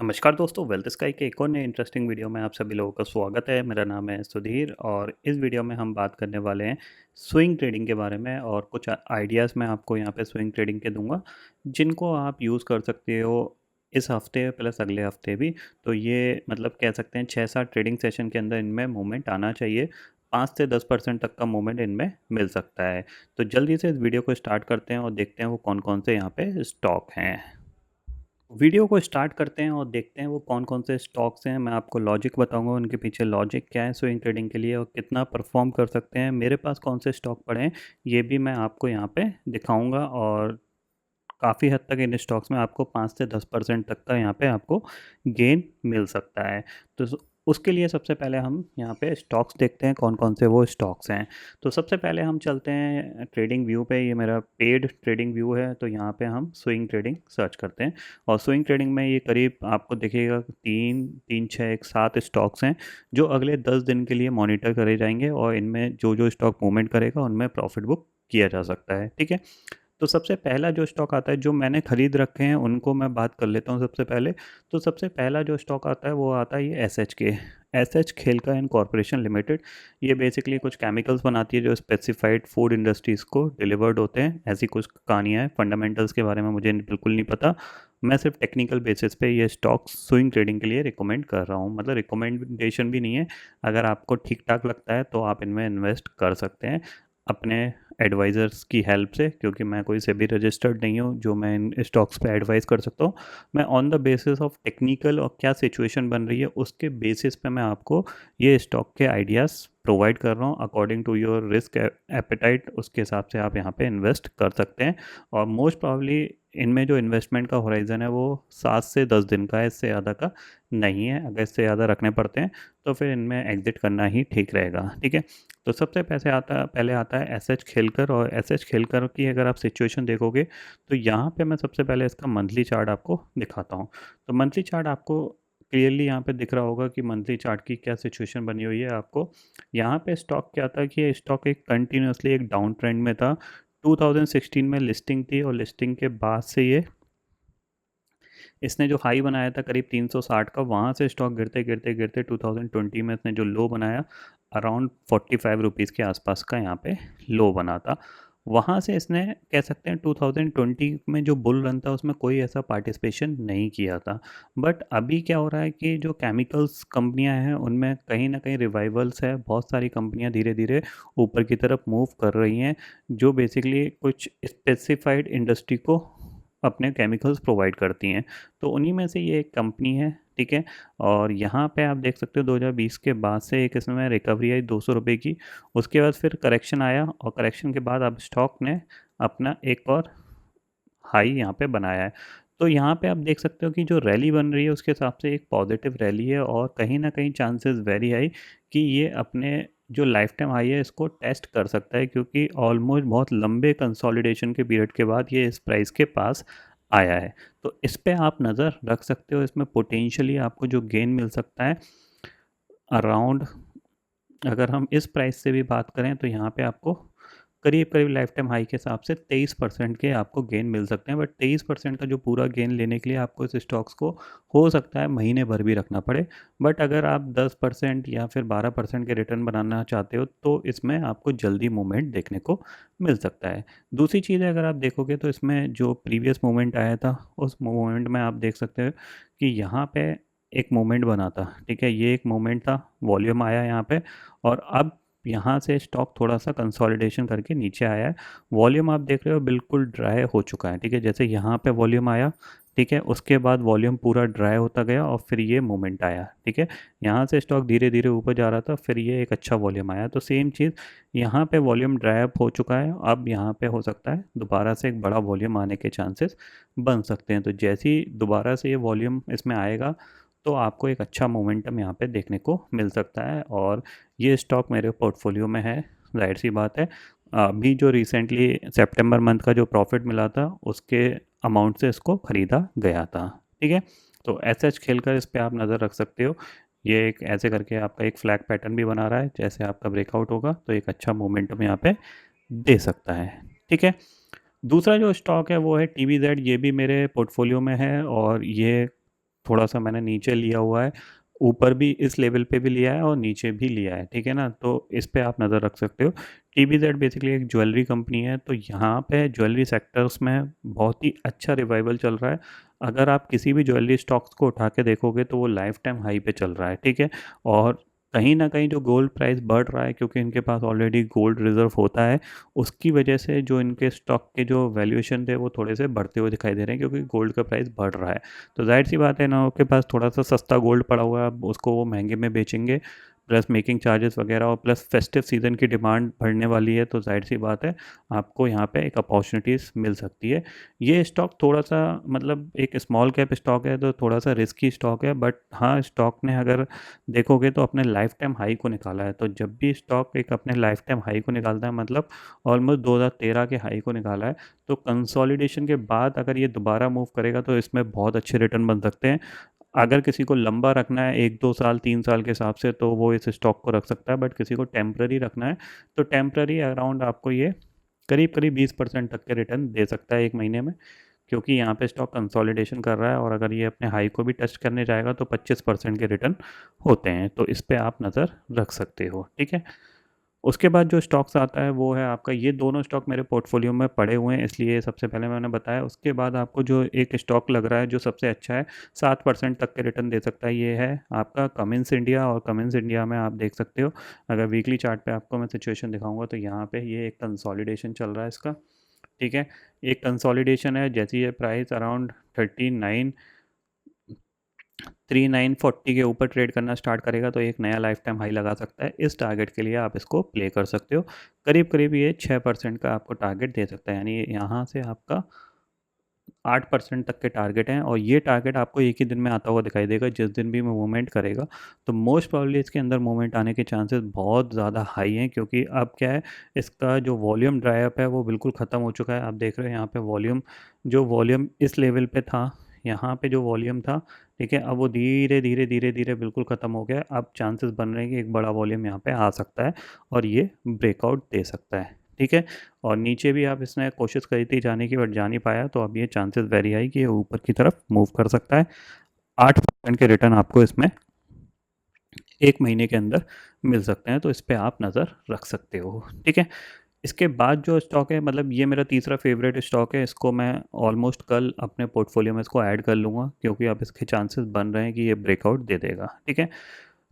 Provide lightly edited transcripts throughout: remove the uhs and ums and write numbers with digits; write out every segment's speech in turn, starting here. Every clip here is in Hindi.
नमस्कार दोस्तों, वेल्थ स्काई के एक और नए इंटरेस्टिंग वीडियो में आप सभी लोगों का स्वागत है। मेरा नाम है सुधीर और इस वीडियो में हम बात करने वाले हैं स्विंग ट्रेडिंग के बारे में और कुछ आइडियाज़ मैं आपको यहाँ पे स्विंग ट्रेडिंग के दूंगा जिनको आप यूज़ कर सकते हो इस हफ्ते प्लस अगले हफ्ते भी। तो ये मतलब कह सकते हैं 6-7 ट्रेडिंग सेशन के अंदर इनमें मूवमेंट आना चाहिए। 5 से 10% तक का मूवमेंट इनमें मिल सकता है। तो जल्दी से इस वीडियो को स्टार्ट करते हैं और देखते हैं वो कौन कौन से यहाँ पे स्टॉक हैं। वीडियो को स्टार्ट करते हैं और देखते हैं वो कौन कौन से स्टॉक्स हैं। मैं आपको लॉजिक बताऊंगा, उनके पीछे लॉजिक क्या है स्विंग ट्रेडिंग के लिए और कितना परफॉर्म कर सकते हैं। मेरे पास कौन से स्टॉक पड़े हैं ये भी मैं आपको यहाँ पे दिखाऊंगा और काफ़ी हद तक इन स्टॉक्स में आपको 5 से 10% तक का यहाँ पे आपको गेन मिल सकता है। तो उसके लिए सबसे पहले हम यहाँ पे स्टॉक्स देखते हैं कौन कौन से वो स्टॉक्स हैं। तो सबसे पहले हम चलते हैं ट्रेडिंग व्यू पे। ये मेरा पेड ट्रेडिंग व्यू है, तो यहाँ पे हम स्विंग ट्रेडिंग सर्च करते हैं और स्विंग ट्रेडिंग में ये करीब आपको दिखेगा 3, 3, 6, 1, 7 स्टॉक्स हैं जो अगले 10 दिन के लिए मॉनिटर करे जाएंगे और इनमें जो जो स्टॉक मूवमेंट करेगा उनमें प्रॉफिट बुक किया जा सकता है। ठीक है, तो सबसे पहला जो स्टॉक आता है जो मैंने खरीद रखे हैं उनको मैं बात कर लेता हूँ सबसे पहले। तो सबसे पहला जो स्टॉक आता है वो आता है ये एस एच खेलका एंड कॉरपोरेशन लिमिटेड। ये बेसिकली कुछ केमिकल्स बनाती है जो स्पेसिफाइड फूड इंडस्ट्रीज़ को डिलीवर्ड होते हैं। ऐसी कुछ कहानियाँ हैं, फंडामेंटल्स के बारे में मुझे बिल्कुल नहीं पता। मैं सिर्फ टेक्निकल बेसिस पे ये स्टॉक स्विंग ट्रेडिंग के लिए रिकमेंड कर रहा हूँ, मतलब रिकमेंडेशन भी नहीं है। अगर आपको ठीक ठाक लगता है तो आप इनमें इन्वेस्ट कर सकते हैं अपने एडवाइज़र्स की हेल्प से, क्योंकि मैं कोई सेबी रजिस्टर्ड नहीं हूँ जो मैं इन स्टॉक्स पे एडवाइस कर सकता हूँ। मैं on the basis of technical और क्या सिचुएशन बन रही है उसके बेसिस पे मैं आपको ये स्टॉक के आइडियाज़ प्रोवाइड कर रहा हूँ according to your risk appetite. उसके हिसाब से आप यहाँ पे इन्वेस्ट कर सकते हैं और मोस्ट प्रॉब्ली इनमें जो इन्वेस्टमेंट का होराइज़न है वो 7 से 10 दिन का है, इससे ज़्यादा का नहीं है। अगर इससे ज़्यादा रखने पड़ते हैं तो फिर इनमें एग्जिट करना ही ठीक रहेगा। ठीक है, तो सबसे पहले आता है एस एच खेलकर। और एस एच खेलकर की अगर आप सिचुएशन देखोगे तो यहाँ पे मैं सबसे पहले इसका मंथली चार्ट आपको दिखाता हूँ। तो मंथली चार्ट आपको क्लियरली यहाँ पे दिख रहा होगा कि मंथली चार्ट की क्या सिचुएशन बनी हुई है आपको। यहाँ पे स्टॉक क्या था कि ये स्टॉक एक कंटिन्यूसली एक डाउन ट्रेंड में था। 2016 में लिस्टिंग थी और लिस्टिंग के बाद से ये इसने जो हाई बनाया था करीब 360 का, वहाँ से स्टॉक गिरते गिरते गिरते 2020 में इसने जो लो बनाया अराउंड 45 रुपीज़ के आसपास का यहाँ पे लो बना था। वहाँ से इसने कह सकते हैं 2020 में जो बुल रन था उसमें कोई ऐसा पार्टिसिपेशन नहीं किया था। बट अभी क्या हो रहा है कि जो केमिकल्स कंपनियां हैं उनमें कहीं ना कहीं रिवाइवल्स है। बहुत सारी कंपनियां धीरे धीरे ऊपर की तरफ मूव कर रही हैं जो बेसिकली कुछ स्पेसिफाइड इंडस्ट्री को अपने केमिकल्स प्रोवाइड करती हैं। तो उन्हीं में से ये एक कंपनी है। ठीक है, और यहाँ पे आप देख सकते हो 2020 के बाद से एक इसमें रिकवरी आई 200 रुपये की। उसके बाद फिर करेक्शन आया और करेक्शन के बाद अब स्टॉक ने अपना एक और हाई यहाँ पे बनाया है। तो यहाँ पे आप देख सकते हो कि जो रैली बन रही है उसके हिसाब से एक पॉजिटिव रैली है और कहीं ना कहीं चांसेस वेरी हाई कि ये अपने जो लाइफ टाइम हाई है इसको टेस्ट कर सकता है, क्योंकि ऑलमोस्ट बहुत लंबे कंसोलिडेशन के पीरियड के बाद ये इस प्राइस के पास आया है। तो इस पे आप नज़र रख सकते हो। इसमें पोटेंशियली आपको जो गेन मिल सकता है अराउंड, अगर हम इस प्राइस से भी बात करें तो यहाँ पे आपको करीब करीब लाइफ टाइम हाई के हिसाब से 23% के आपको गेन मिल सकते हैं। बट 23% का जो पूरा गेन लेने के लिए आपको इस स्टॉक्स को हो सकता है महीने भर भी रखना पड़े। बट अगर आप 10% या फिर 12% के रिटर्न बनाना चाहते हो तो इसमें आपको जल्दी मूवमेंट देखने को मिल सकता है। दूसरी चीज़ है, अगर आप देखोगे तो इसमें जो प्रीवियस मूवमेंट आया था उस मूवमेंट में आप देख सकते हो कि यहाँ पे एक मूवमेंट बना था। ठीक है, ये एक मूवमेंट था, वॉल्यूम आया यहाँ पे और अब यहाँ से स्टॉक थोड़ा सा कंसोलिडेशन करके नीचे आया है। वॉल्यूम आप देख रहे हो बिल्कुल ड्राई हो चुका है। ठीक है, जैसे यहाँ पे वॉल्यूम आया, ठीक है, उसके बाद वॉल्यूम पूरा ड्राई होता गया और फिर ये मूवमेंट आया। ठीक है, यहाँ से स्टॉक धीरे धीरे ऊपर जा रहा था, फिर ये एक अच्छा वॉल्यूम आया। तो सेम चीज़ यहाँ पे वॉल्यूम ड्राई अप हो चुका है। अब यहाँ पे हो सकता है दोबारा से एक बड़ा वॉल्यूम आने के चांसेस बन सकते हैं। तो जैसे ही दोबारा से ये वॉल्यूम इसमें आएगा तो आपको एक अच्छा मोमेंटम यहाँ पे देखने को मिल सकता है और ये स्टॉक मेरे पोर्टफोलियो में है। जाहिर सी बात है, अभी जो रिसेंटली सितंबर मंथ का जो प्रॉफिट मिला था उसके अमाउंट से इसको ख़रीदा गया था। ठीक है, तो ऐसे खेलकर इस पर आप नज़र रख सकते हो। ये एक ऐसे करके आपका एक फ्लैग पैटर्न भी बना रहा है, जैसे आपका ब्रेकआउट होगा तो एक अच्छा मोमेंटम यहाँ पे दे सकता है। ठीक है, दूसरा जो स्टॉक है वो है टी वी जेड। ये भी मेरे पोर्टफोलियो में है और ये थोड़ा सा मैंने नीचे लिया हुआ है, ऊपर भी इस लेवल पे भी लिया है और नीचे भी लिया है, ठीक है ना। तो इस पे आप नज़र रख सकते हो। TBZ बेसिकली एक ज्वेलरी कंपनी है, तो यहाँ पे ज्वेलरी सेक्टर्स में बहुत ही अच्छा रिवाइवल चल रहा है। अगर आप किसी भी ज्वेलरी स्टॉक्स को उठा के देखोगे तो वो लाइफ टाइम हाई पे चल रहा है, ठीक है। और कहीं ना कहीं जो गोल्ड प्राइस बढ़ रहा है, क्योंकि इनके पास ऑलरेडी गोल्ड रिजर्व होता है, उसकी वजह से जो इनके स्टॉक के जो वैल्यूएशन थे वो थोड़े से बढ़ते हुए दिखाई दे रहे हैं, क्योंकि गोल्ड का प्राइस बढ़ रहा है। तो जाहिर सी बात है ना, उनके पास थोड़ा सा सस्ता गोल्ड पड़ा हुआ है, अब उसको वो महंगे में बेचेंगे, प्लस मेकिंग चार्जेस वगैरह और प्लस फेस्टिव सीज़न की डिमांड बढ़ने वाली है, तो जाहिर सी बात है आपको यहाँ पे एक अपॉर्चुनिटीज़ मिल सकती है। ये स्टॉक थोड़ा सा मतलब एक स्मॉल कैप स्टॉक है, तो थोड़ा सा रिस्की स्टॉक है, बट हाँ स्टॉक ने अगर देखोगे तो अपने लाइफ टाइम हाई को निकाला है। तो जब भी स्टॉक एक अपने लाइफ टाइम हाई को निकालता है, मतलब ऑलमोस्ट 2013 के हाई को निकाला है, तो कंसोलिडेशन के बाद अगर ये दोबारा मूव करेगा तो इसमें बहुत अच्छे रिटर्न बन सकते हैं। अगर किसी को लंबा रखना है 1-2 साल 3 साल के हिसाब से, तो वो इस स्टॉक को रख सकता है, बट किसी को टेम्प्ररी रखना है तो टेम्प्ररी अराउंड आपको ये करीब करीब 20% तक के रिटर्न दे सकता है एक महीने में, क्योंकि यहाँ पे स्टॉक कंसोलिडेशन कर रहा है, और अगर ये अपने हाई को भी टच करने जाएगा तो 25% के रिटर्न होते हैं। तो इस पे आप नज़र रख सकते हो, ठीक है। उसके बाद जो स्टॉक्स आता है वो है आपका, ये दोनों स्टॉक मेरे पोर्टफोलियो में पड़े हुए हैं, इसलिए सबसे पहले मैंने बताया। उसके बाद आपको जो एक स्टॉक लग रहा है जो सबसे अच्छा है, 7% तक के रिटर्न दे सकता है, ये है आपका कमिंस इंडिया। और कमिंस इंडिया में आप देख सकते हो, अगर वीकली चार्ट पे आपको मैं सिचुएशन दिखाऊंगा तो यहाँ पे ये एक कंसोलिडेशन चल रहा है इसका, ठीक है। एक कंसोलिडेशन है, जैसे ये प्राइस अराउंड 39 के ऊपर ट्रेड करना स्टार्ट करेगा तो एक नया लाइफ टाइम हाई लगा सकता है। इस टारगेट के लिए आप इसको प्ले कर सकते हो। करीब करीब ये 6% का आपको टारगेट दे सकता है, यानी यहाँ से आपका 8% तक के टारगेट हैं, और ये टारगेट आपको एक ही दिन में आता हुआ दिखाई देगा जिस दिन भी मूवमेंट करेगा। तो मोस्ट प्रॉब्ली इसके अंदर मूवमेंट आने के चांसेस बहुत ज़्यादा हाई हैं, क्योंकि अब क्या है, इसका जो वॉल्यूम ड्राई अप है वो बिल्कुल ख़त्म हो चुका है। आप देख रहे हो यहाँ पे वॉल्यूम, जो वॉल्यूम इस लेवल पे था, यहाँ पे जो वॉल्यूम था, ठीक है, अब वो धीरे धीरे धीरे धीरे बिल्कुल ख़त्म हो गया है। अब चांसेस बन रहे हैं कि एक बड़ा वॉल्यूम यहाँ पे आ सकता है और ये ब्रेकआउट दे सकता है, ठीक है। और नीचे भी आप इसने कोशिश करी थी जाने की, बट जा नहीं पाया, तो अब ये चांसेस वेरी हाई कि ये ऊपर की तरफ मूव कर सकता है। 8% के रिटर्न आपको इसमें एक महीने के अंदर मिल सकते हैं, तो इस पर आप नज़र रख सकते हो, ठीक है। इसके बाद जो स्टॉक है, मतलब ये मेरा तीसरा फेवरेट स्टॉक है, इसको मैं ऑलमोस्ट कल अपने पोर्टफोलियो में इसको ऐड कर लूँगा, क्योंकि अब इसके चांसेस बन रहे हैं कि ये ब्रेकआउट दे देगा, ठीक है।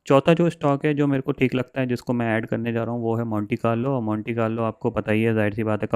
चौथा जो स्टॉक है जो मेरे को ठीक लगता है, जिसको मैं ऐड करने जा रहा हूँ, वो है मोंटी कार्लो। और मोंटी कार्लो आपको पता ही है, जाहिर सी बात है,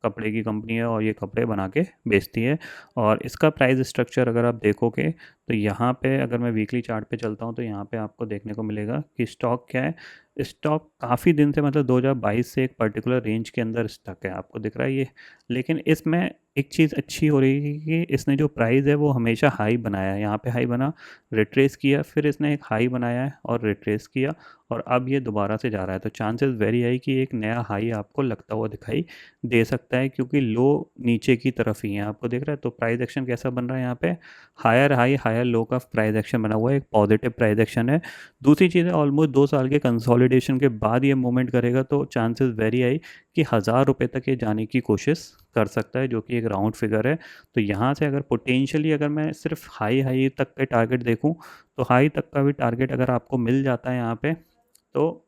कपड़े की कंपनी है और ये कपड़े बना के बेचती है। और इसका प्राइस स्ट्रक्चर अगर आप देखोगे तो यहाँ पे अगर मैं वीकली चार्ट पे चलता हूँ तो यहाँ पे आपको देखने को मिलेगा कि स्टॉक क्या है। स्टॉक काफ़ी दिन से, मतलब 2022 से एक पर्टिकुलर रेंज के अंदर स्टक है, आपको दिख रहा है ये। लेकिन इसमें एक चीज़ अच्छी हो रही है कि इसने जो प्राइस है वो हमेशा हाई बनाया है, यहाँ पे हाई बना, रिट्रेस किया, फिर इसने एक हाई बनाया है और रिट्रेस किया, और अब ये दोबारा से जा रहा है। तो चांसेस वेरी हाई कि एक नया हाई आपको लगता हुआ दिखाई दे सकता है, क्योंकि लो नीचे की तरफ ही है, आपको दिख रहा है। तो प्राइस एक्शन कैसा बन रहा है यहाँ पे, हायर हाई हायर लो का प्राइस एक्शन बना हुआ है, एक पॉजिटिव प्राइस एक्शन है। दूसरी चीज़ है, ऑलमोस्ट 2 साल के कंसोलिडेशन के बाद ये मूवमेंट करेगा, तो चांसेस वेरी हाई कि 1000 रुपये तक ये जाने की कोशिश कर सकता है, जो कि एक राउंड फिगर है। तो यहाँ से अगर पोटेंशियली अगर मैं सिर्फ हाई हाई तक के टारगेट देखूँ, तो हाई तक का भी टारगेट अगर आपको मिल जाता है यहाँ पे, तो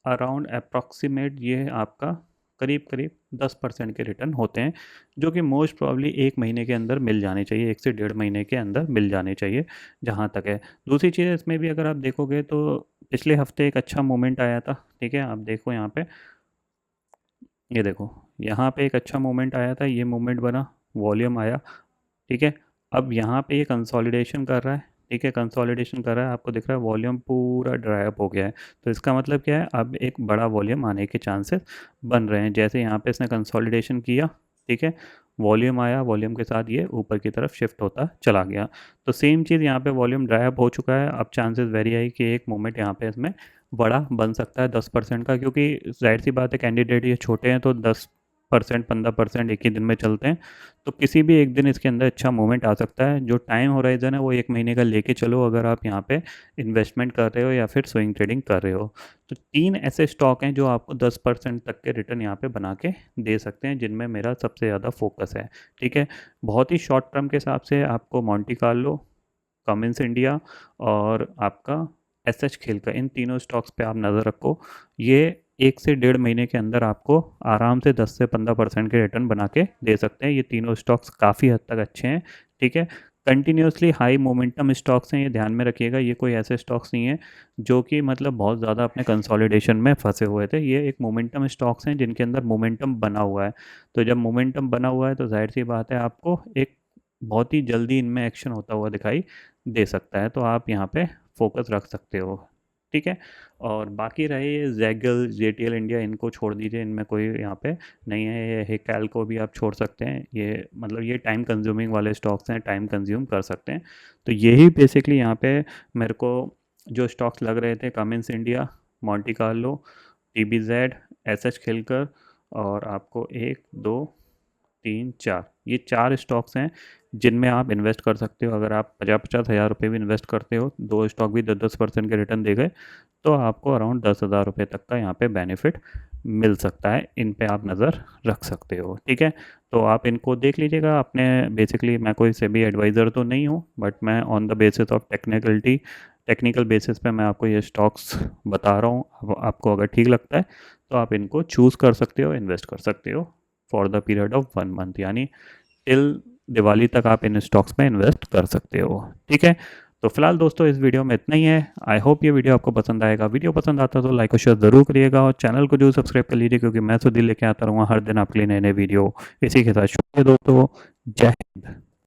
अराउंड अप्रॉक्सीमेट ये आपका करीब करीब 10% के रिटर्न होते हैं, जो कि मोस्ट प्रॉब्ली एक महीने के अंदर मिल जाने चाहिए, 1 से 1.5 महीने के अंदर मिल जाने चाहिए जहाँ तक है। दूसरी चीज़ इसमें भी अगर आप देखोगे तो पिछले हफ्ते एक अच्छा मोमेंट आया था, ठीक है। आप देखो यहाँ पे, ये देखो, यहाँ पे एक अच्छा मोमेंट आया था, ये मोमेंट बना, वॉल्यूम आया, ठीक है। अब यहाँ पे ये कंसोलिडेशन कर रहा है, ठीक है, कंसोलिडेशन कर रहा है, आपको दिख रहा है वॉल्यूम पूरा ड्राई अप हो गया है। तो इसका मतलब क्या है, अब एक बड़ा वॉल्यूम आने के चांसेस बन रहे हैं। जैसे यहाँ पे इसने कंसोलिडेशन किया, ठीक है, वॉल्यूम आया, वॉल्यूम के साथ ये ऊपर की तरफ शिफ्ट होता चला गया। तो सेम चीज़ यहाँ पे वॉल्यूम ड्राई अप हो चुका है, अब चांसेस वेरी है कि एक मोमेंट यहाँ पे इसमें बड़ा बन सकता है 10% का, क्योंकि जाहिर सी बात है कैंडिडेट ये छोटे हैं, तो 10% 15% एक ही दिन में चलते हैं। तो किसी भी एक दिन इसके अंदर अच्छा मूवमेंट आ सकता है। जो टाइम होराइजन है वो एक महीने का लेके चलो, अगर आप यहाँ पे इन्वेस्टमेंट कर रहे हो या फिर स्विंग ट्रेडिंग कर रहे हो। तो 3 ऐसे स्टॉक हैं जो आपको 10% तक के रिटर्न यहाँ पे बना के दे सकते हैं, जिनमें मेरा सबसे ज़्यादा फोकस है, ठीक है। बहुत ही शॉर्ट टर्म के हिसाब से आपको मोंटी कार्लो, कमिंस इंडिया और आपका एसएच खेल का, इन तीनों स्टॉक्स पे आप नज़र रखो। ये 1 से 1.5 महीने के अंदर आपको आराम से 10 से 15% के रिटर्न बना के दे सकते हैं। ये तीनों स्टॉक्स काफ़ी हद तक अच्छे हैं, ठीक है। कंटिन्यूसली हाई मोमेंटम स्टॉक्स हैं, ये ध्यान में रखिएगा। ये कोई ऐसे स्टॉक्स नहीं है जो कि मतलब बहुत ज़्यादा अपने कंसोलिडेशन में फंसे हुए थे। ये एक मोमेंटम स्टॉक्स हैं जिनके अंदर मोमेंटम बना हुआ है। तो जब मोमेंटम बना हुआ है तो जाहिर सी बात है आपको एक बहुत ही जल्दी इनमें एक्शन होता हुआ दिखाई दे सकता है। तो आप यहाँ पे फोकस रख सकते हो, ठीक है। और बाकी रहे ये जैगल, जेटीएल इंडिया, इनको छोड़ दीजिए, इनमें कोई यहाँ पे नहीं है। ये हिकैल को भी आप छोड़ सकते हैं। ये मतलब ये टाइम कंज्यूमिंग वाले स्टॉक्स हैं, टाइम कंज्यूम कर सकते हैं। तो यही बेसिकली यहाँ पे मेरे को जो स्टॉक्स लग रहे थे, Cummins India, Monty Carlo, TBZ, SH खेलकर, और आपको 1, 2, 3, 4, ये 4 स्टॉक्स हैं जिनमें आप इन्वेस्ट कर सकते हो। अगर आप 50-50 हज़ार रुपये भी इन्वेस्ट करते हो, 2 स्टॉक भी 10-10% के रिटर्न दे गए, तो आपको अराउंड 10,000 रुपये तक का यहाँ पे बेनिफिट मिल सकता है। इन पे आप नज़र रख सकते हो, ठीक है। तो आप इनको देख लीजिएगा अपने। बेसिकली मैं कोई सेबी एडवाइज़र तो नहीं हूँ, बट मैं on the basis of technical basis पे मैं आपको ये स्टॉक्स बता रहा हूँ। आपको अगर ठीक लगता है तो आप इनको चूज़ कर सकते हो, इन्वेस्ट कर सकते हो for the period of 1 month, यानी टिल दिवाली तक आप इन स्टॉक्स में इन्वेस्ट कर सकते हो, ठीक है। तो फिलहाल दोस्तों इस वीडियो में इतना ही है। आई होप ये वीडियो आपको पसंद आएगा। वीडियो पसंद आता तो लाइक और शेयर ज़रूर करिएगा, और चैनल को जरूर सब्सक्राइब कर लीजिए, क्योंकि मैं सुधीर लेके आता रहूँगा हर दिन आपके लिए नए नए वीडियो। इसी के साथ शुक्रिया दोस्तों, जय हिंद।